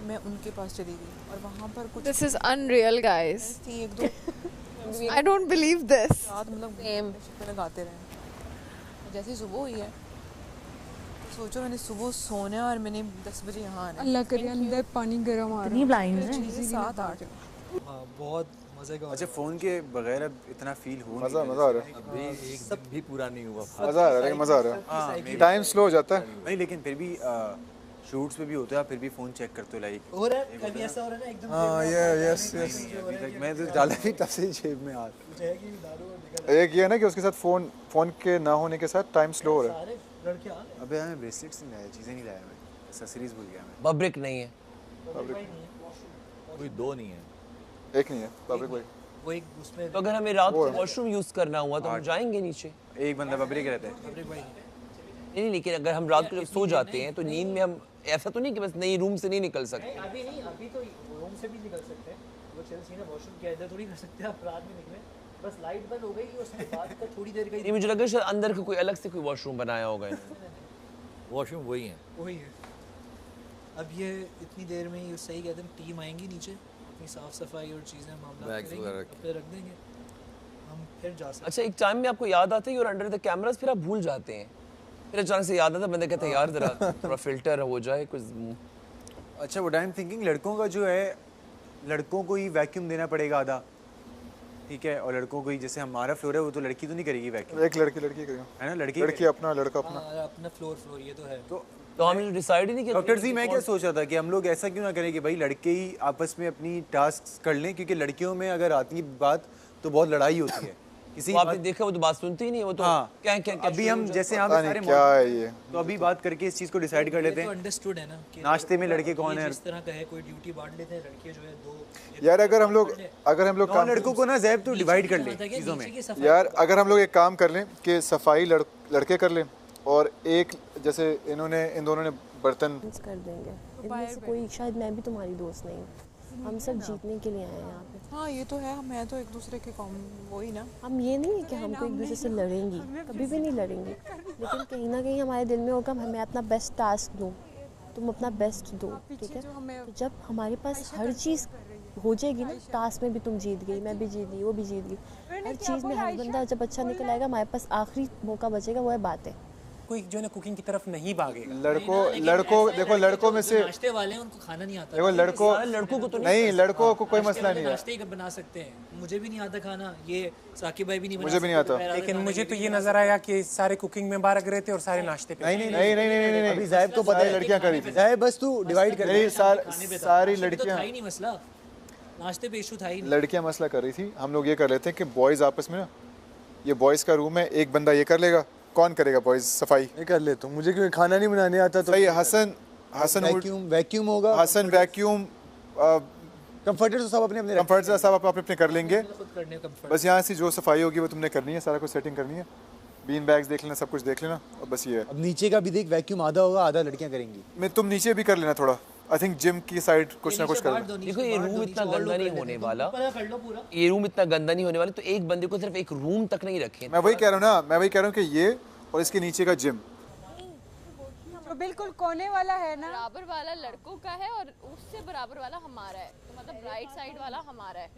तो मैं उनके पास चली गई और वहाँ पर कुछ This is unreal, guys. थी एक दो I don't believe this. रात मतलब शिपे लगाते रहे। जैसे सुबह हुई है तो सोचो मैंने सुबह सोना है और मैंने 10 बजे यहाँ आना है। अल्लाह करे अंदर पानी गर्म आ रहा है। ब्लाइंड है। 7-8 हाँ बहुत मज़े का। अच्छा फ़ोन के बगैर अब इतना फील हो मज़ा आ रहा है। अभी एक सब भी पूरा नहीं हुआ। मज़ा आ रहा है, लेकिन मज़ा आ रहा है। टाइम स्लो हो जाता है। नहीं लेकिन फिर भी शूट्स पे भी होता है, फिर भी फ़ोन चेक करते हो लाइक हो रहा है कभी ऐसा हो रहा है ना एकदम। हाँ ये यस अभी तक मैं तो डाला भी तब से जेब में हाथ। एक ये है ना कि उसके साथ फ़ोन के ना होने के साथ टाइम स्लो हो रहा है। अबे हमें ब्रेसलेट्स नहीं लाया, चीज़ें नहीं लाया मैं, एक्सेसरीज भूल गया मैं। बब्रिक नहीं है, कोई दो नहीं है, एक नहीं है पब्लिक भाई। वो एक उसमें तो अगर हमें रात को वॉशरूम यूज करना हुआ तो हम जाएंगे नीचे। एक बंदा बबरी के रहता है। नहीं, लेकिन अगर हम रात को जब सो जाते हैं तो नींद में हम ऐसा तो नहीं कि बस नई रूम से नहीं निकल सकते। अभी नहीं, अभी तो रूम से भी निकल सकते हैं। वो चल सीना वॉशरूम के अंदर थोड़ी कर सकते हैं आप, रात में निकले बस लाइट बंद हो गई उसके बाद का थोड़ी देर का नहीं, मुझे लगा शायद अंदर का कोई अलग से कोई वॉशरूम बनाया होगा इन्होंने। वॉशरूम वही है। वही है। अब ये इतनी देर में ये सही कहते हैं टीम आएंगी नीचे, अपनी साफ सफाई और चीज़ें मामला करेंगे, फिर रख देंगे, हम फिर जा सकते। अच्छा, एक टाइम में आपको याद आता है और अंडर द कैमरास फिर आप भूल जाते हैं, फिर अचानक से याद आता है, बंदे कहते हैं यार जरा थोड़ा फिल्टर हो जाए कुछ। अच्छा व्हाट आई एम थिंकिंग, लड़कों का जो है लड़कों को ही वैक्यूम देना पड़ेगा आधा, ठीक है, और लड़कों को ही जैसे हमारा फ्लोर है वो तो लड़की तो नहीं करेगी वैक्यूम, एक लड़की करेगा है ना, लड़की अपना लड़का अपना अपना फ्लोर ये तो है। तो हमने डिसाइड ही नहीं किया। डॉक्टर जी मैं क्या सोच रहा था कि हम लोग ऐसा क्यों ना करें कि भाई लड़के ही आपस में अपनी टास्क कर लें, क्योंकि लड़कियों में अगर आती है बात तो बहुत लड़ाई होती है। किसी आपने देखा वो तो बात सुनती ही नहीं, वो तो क्या अभी हम जैसे यहाँ पे सारे क्या है ये, तो अभी बात करके इस चीज़ को डिसाइड कर लेते हैं। अंडरस्टूड है ना कि नाश्ते में लड़के कौन है, इस तरह का है, कोई ड्यूटी बांट लेते हैं, लड़के जो है दो। यार अगर हम लोग लड़कों को ना जैब तो डिवाइड कर ले चीज़ों में। यार अगर हम लोग एक काम कर लें कि सफाई लड़के कर लें और एक जैसे इन दोनों ने बर्तन कर देंगे। इनमें से कोई शायद मैं भी तुम्हारी दोस्त नहीं, हम सब जीतने के लिए आए हैं यहाँ पे। हाँ ये तो है, मैं तो एक दूसरे के कॉम वही ना, हम ये नहीं है कि हमको एक दूसरे से लड़ेंगी, कभी भी नहीं लड़ेंगे, लेकिन कहीं ना कहीं हमारे दिल में होगा मैं अपना बेस्ट टास्क दूँ, तुम अपना बेस्ट दो, ठीक है। तो जब हमारे पास हर चीज़ हो जाएगी ना, टास्क में भी तुम जीत गई, मैं भी जीत गई, वो भी जीत गई, हर चीज़ में हर बंदा जब अच्छा निकल आएगा, हमारे पास आखिरी मौका बचेगा, वो है बातें। कोई जो है ना कुकिंग की तरफ नहीं भागेगा। लड़कों में से नाश्ते वाले हैं उनको खाना नहीं आता। देखो लड़कों को तो नहीं, लड़कों को कोई मसला नहीं है, नाश्ते ही बना सकते हैं। मुझे भी नहीं आता खाना, ये साकिब भाई भी नहीं, मुझे भी नहीं आता। लेकिन मुझे तो ये नजर आया कि सारे कुकिंग में बारक रहे थे और सारे नाश्ते पे। नहीं, अभी जायब को पता है लड़कियां करी थी, जायब बस तू डिवाइड कर ले। सारी लड़कियां था ही नहीं मसला, नाश्ते पे इशू था ही नहीं। लड़कियां मसला कर रही थी। हम लोग ये कर लेते हैं कि बॉयज आपस में ना, ये बॉयज का रूम है, एक बंदा ये कर लेगा, कौन करेगा बॉयज सफाई? मैं कर लेता हूँ, मुझे क्योंकि खाना नहीं बनाने आता तो। सही, हसन वैक्यूम होगा, हसन वैक्यूम, कंफर्टर तो सब अपने कंफर्टर सब अपने कर लेंगे। बस यहाँ से जो सफाई होगी वो तुमने करनी है, सारा कुछ सेटिंग करनी है, बीन बैग्स देख लेना, सब कुछ देख लेना, और बस ये है। अब नीचे का भी देख, वैक्यूम आधा होगा, आधा लड़कियां करेंगी। मैं तुम नीचे भी कर लेना थोड़ा, आई थिंक जिम की साइड कुछ ना कुछ कर। देखो ये रूम इतना गंदा नहीं होने वाला, ये रूम इतना गंदा नहीं होने वाला, तो एक बंदे को सिर्फ एक रूम तक नहीं रखे। मैं वही कह रहा हूँ कि ये और इसके नीचे का जिम तो बिल्कुल कोने वाला है ना, बराबर वाला लड़कों का है और उससे बराबर वाला हमारा है, तो मतलब राइट साइड वाला हमारा है।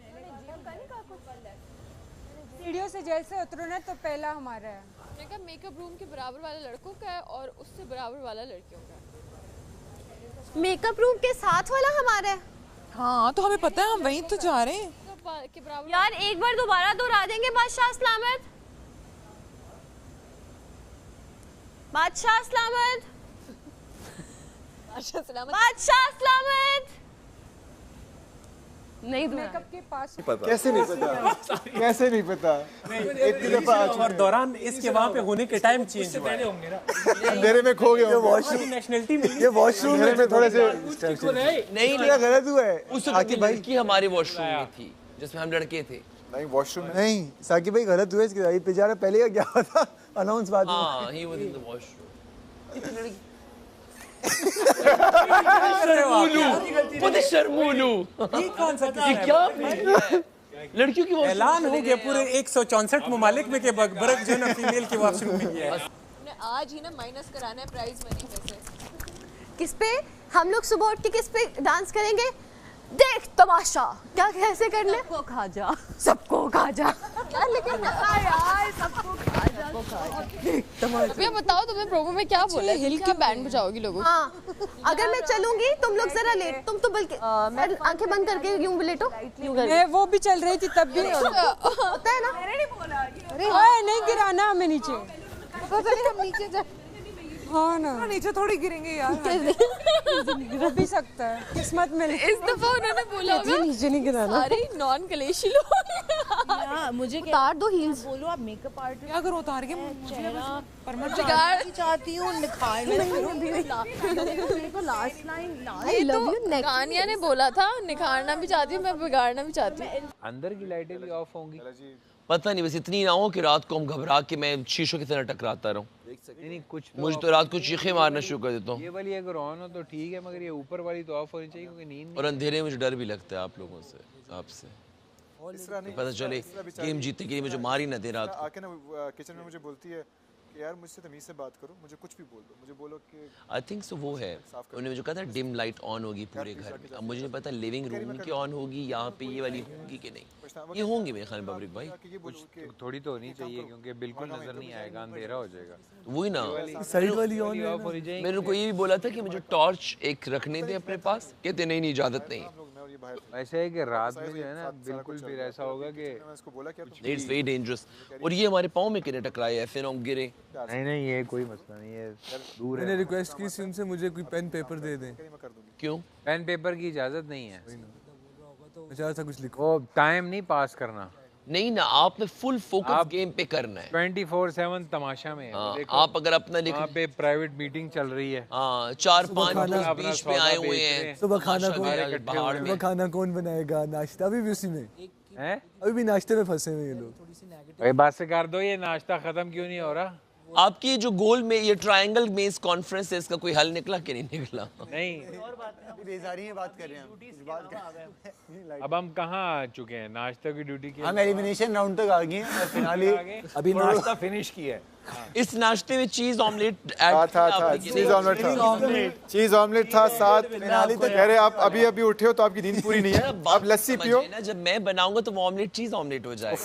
सीढ़ियों से जैसे उतरो ना तो पहला हमारा है। मैंने कहा मेकअप रूम के बराबर वाला लड़कों का है और उससे बराबर वाला लड़कियों का है। मेकअप रूम के साथ वाला हमारा है। हाँ तो हमें पता है, हम वहीं तो जा रहे हैं। के बराबर यार एक बार दोबारा दोहरा देंगे बादशाह सलामत, बादशाह सलामत, बादशाह सलामत। नहीं मेकअप के पास कैसे नहीं पता इतनी दफा और दौरान इसके वहाँ पे होने के टाइम चेंज हुआ है। अंधेरे में खो गया, नेशनलिटी मिली, ये वॉशरूम में थोड़े से नहीं गलत हुआ है। उस लड़की हमारे वॉशरूम में थी जिसमें हम लड़के थे। नहीं वॉशरूम में नहीं, साकिब भाई गलत हुआ, इसके बेचारा पहले का क्या था अनाउंस बाद में। हाँ, he was in the washroom. शर्मूलू ये कौन सा क्या लड़कियों की ऐलान हो गया पूरे 164 ममालिक में के बरक जो ना फीमेल के वॉशरूम में गया है। आज ही ना माइनस कराना है प्राइस मनी में से। किस पे? हम लोग सुबह उठ के किस पे डांस करेंगे? देख तमाशा। क्या कैसे करना? सबको खा जा, सबको खा जा। क्या लेकिन यार सबको खा जा, देख तमाशा। अभी बताओ तुमने प्रोमो में क्या बोला है? हिल के बैंड बजाओगी लोगों? हाँ, अगर मैं चलूंगी तुम लोग जरा लेट, तुम तो बल्कि आंखें बंद करके यूं लेटो, यूं करके। मैं वो भी चल रही थी तब भी होता है ना। अरे नहीं गिराना हमें नीचे, हम नीचे जा हाँ ना, नीचे थोड़ी गिरेंगे यार। हो भी सकता है किस्मत में। इस दफा उन्होंने बोला होगा नीचे नहीं गिराना। सारे नॉन कलेशी लोग। मुझे उतार दो हील्स। बोलो आप मेकअप आर्टिस्ट क्या करो उतार के बिगाड़ चाहती हूँ निखार last line I love you next. कानिया ने बोला था निखारना भी चाहती हूँ मैं, बिगाड़ना भी चाहती हूँ। अंदर की लाइटें भी ऑफ होंगी। पता नहीं, बस इतनी ना हो कि रात को हम घबरा के मैं शीशों की तरह टकराता रहूं। नहीं कुछ मुझे तो रात को चीखें मारना शुरू कर देता हूँ। ये वाली अगर ऑन हो तो ठीक है, मगर ये ऊपर वाली तो ऑफ होनी चाहिए क्योंकि नींद। और अंधेरे में मुझे डर भी लगता है आप लोगों से, आपसे। पता चले गेम जीतने के लिए मुझे मार ही ना दे रात को। आके ना किचन में मुझे बोलती है कि यार मुझसे तमीज़ से बात करो, मुझे कुछ भी बोल दो, मुझे बोलो कि आई थिंक सो वो है। उन्होंने मुझे कहा था डिम लाइट ऑन होगी पूरे घर में। अब मुझे नहीं पता लिविंग रूम की ऑन होगी, यहाँ पे ये वाली होगी कि नहीं। ये होंगी मेरे ख्याल में बबरिक भाई। कुछ थोड़ी तो होनी चाहिए क्योंकि बिल्कुल नजर नहीं आएगा, अंधेरा हो जाएगा। वही ना, साइड वाली ऑन होनी चाहिए। मैंने उनको ये भी बोला था कि मुझे टॉर्च एक रखने दें अपने पास। कहते नहीं, इजाजत नहीं। ऐसा है कि रात में जो है ना बिल्कुल फिर ऐसा होगा कि इट्स वेरी डेंजरस। और ये हमारे पाँव में किने टकराए है, फिर हम गिरे। नहीं ये कोई मसला नहीं है, दूर है। मैंने रिक्वेस्ट की थी उनसे मुझे कोई पेन पेपर दे दें। क्यों? पेन पेपर की इजाजत नहीं है। अच्छा सा कुछ लिखो। वो टाइम नहीं पास करना। नहीं ना, आपने फुल फोकस गेम पे करना है। 24/7 तमाशा में है। आप अगर अपना लिख, वहाँ पे प्राइवेट मीटिंग चल रही है। 4-5 बीच पे आए हुए हैं। सुबह खाना कौन बनाएगा? नाश्ता अभी भी उसी में है, अभी भी नाश्ते में फंसे हुए ये लोग। भाई बात से कर दो, ये नाश्ता खत्म क्यों नहीं हो रहा? आपकी जो गोल में ये ट्रायंगल मेज कॉन्फ्रेंस है, इसका कोई हल निकला कि नहीं निकला? नहीं, बेजारी में बात कर रहे हैं। अब हम कहाँ आ चुके हैं? नाश्ते की ड्यूटी की हम एलिमिनेशन राउंड तक आ गए हैं और फिनाली अभी नाश्ता फिनिश किया है। इस नाश्ते में चीज ऑमलेट था चीज ऑमलेट था साथ। कह रहे आप अभी अभी उठे हो तो आपकी नींद पूरी नहीं है, आप लस्सी पियो। जब मैं बनाऊंगा तो वो ऑमलेट चीज ऑमलेट हो जाए।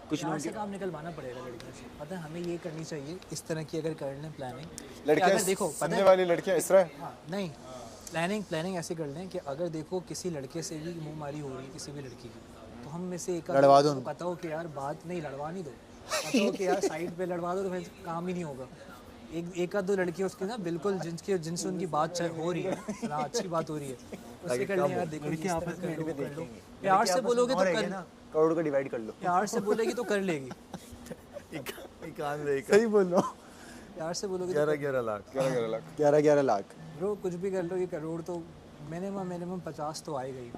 कुछ लोगों से काम निकलवाना पड़ेगा लड़कियों से। पता है हमें ये करनी चाहिए, इस तरह की अगर कर लें प्लानिंग। लड़कियां देखो पढ़ने वाली लड़कियां इस तरह नहीं, प्लानिंग ऐसे कर लें कि अगर देखो किसी लड़के से भी मुंह मारी हो रही है किसी भी लड़की की, तो हम में से एक लड़वा दो। पता हो कि यार बात नहीं, लड़वा नहीं दो, पता हो कि यार साइड पे लड़वा दो तो फिर काम ही नहीं होगा। एक आध दो लड़कियां उसके ना बिल्कुल जिनसे उनकी बात हो रही है ना, अच्छी बात हो रही है, उससे कर लें यार। देखो प्यार से बोलोगे तो कर, करोड़ का डिवाइड कर लो। प्यार से बोलेगी तो कर लेगी। सही बोल रहा हूँ। प्यार से बोलोगे 11 लाख ब्रो, कुछ भी कर लो, ये करोड़ तो मिनिमम 50 तो आएगा ही।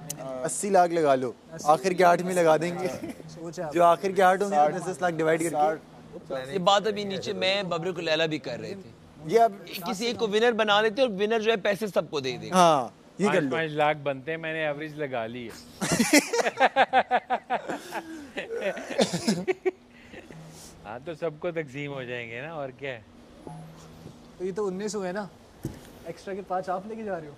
80 लाख लगा लो, आखिर के 8 में लगा देंगे। सोचा जो आखिर के 8 होंगे 10 लाख डिवाइड करके। ये बात अभी नीचे मैं बबरू को लैला भी कर रहे थे। ये अब किसी एक को विनर बना लेते और विनर जो है पैसे सबको दे देगा। हाँ, ये कर लो। 5 लाख बनते हैं, मैंने एवरेज लगा ली है। हाँ तो सबको तकसीम हो जाएंगे ना, और क्या है। तो ये तो 19 हुए ना, एक्स्ट्रा के 5 आप लेके जा रहे हो।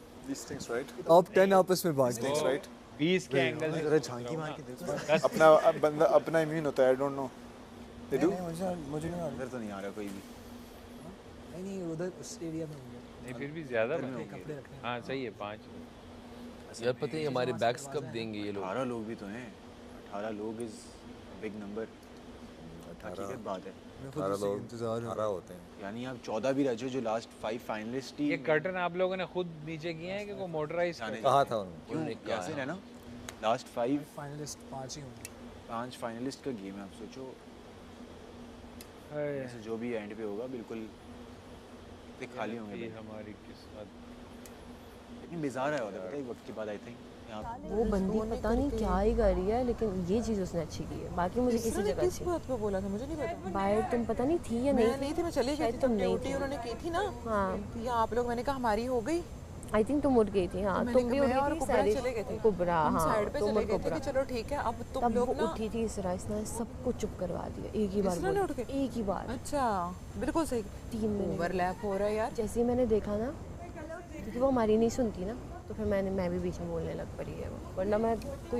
आप 10 आपस में बांट दें। 20 के एंगल से जरा झांकी मार के देखो। अपना बंदा अपना इम्यून होता है। आई डोंट नो, मुझे नहीं अंदर तो नहीं आ रहा कोई भी। नहीं उधर उस एरिया में होंगे। नहीं फिर भी ज्यादा बनेंगे। हाँ सही है 5। यार पता है हमारे बैग्स कब देंगे ये लोग? 18 लोग भी तो हैं। 18 लोग इज बिग नंबर। 18 बात है। 18 लोग इंतजार होते हैं, यानी आप 14 भी रहे जो लास्ट 5 फाइनलिस्ट ही। ये कर्टन आप लोगों ने खुद नीचे किए हैं कि कोई मोटराइज कहा था उन्होंने? कैसे है ना, लास्ट 5 फाइनलिस्ट 5 ही होंगे। 5 फाइनलिस्ट का गेम है। आप सोचो ऐसे जो भी एंड पे होगा बिल्कुल खाली होंगे। हमारी किस्मत। लेकिन बेजार है पता है एक वक्त के बाद। आई थिंक वो बंदी पता नहीं क्या ही कर रही है, लेकिन ये चीज़ उसने अच्छी की है। बाकी मुझे किसी जगह किस बात पे बोला था मुझे नहीं पता। बाहर तुम पता नहीं थी या नहीं थी, मैं चली गई थी। तुम नहीं थी, उन्होंने की थी ना। हाँ या आप लोग, मैंने कहा हमारी हो गई। आई थिंक तुम उठ गई थी। हाँ तुम भी उठ गई थी, सारी चले गए थे कुबरा। हाँ साइड पे चले गए थे कि चलो ठीक है। अब तुम लोग ना उठी थी इसरा, इसने सबको चुप करवा दिया एक ही बार। एक ही बार। अच्छा बिल्कुल सही। 3 मिनट ओवरलैप हो रहा है यार। जैसे ही मैंने देखा ना, क्योंकि वो हमारी नहीं सुनती ना, तो फिर मैं भी बीच में बोलने लग पड़ी है वो, वरना मैं कोई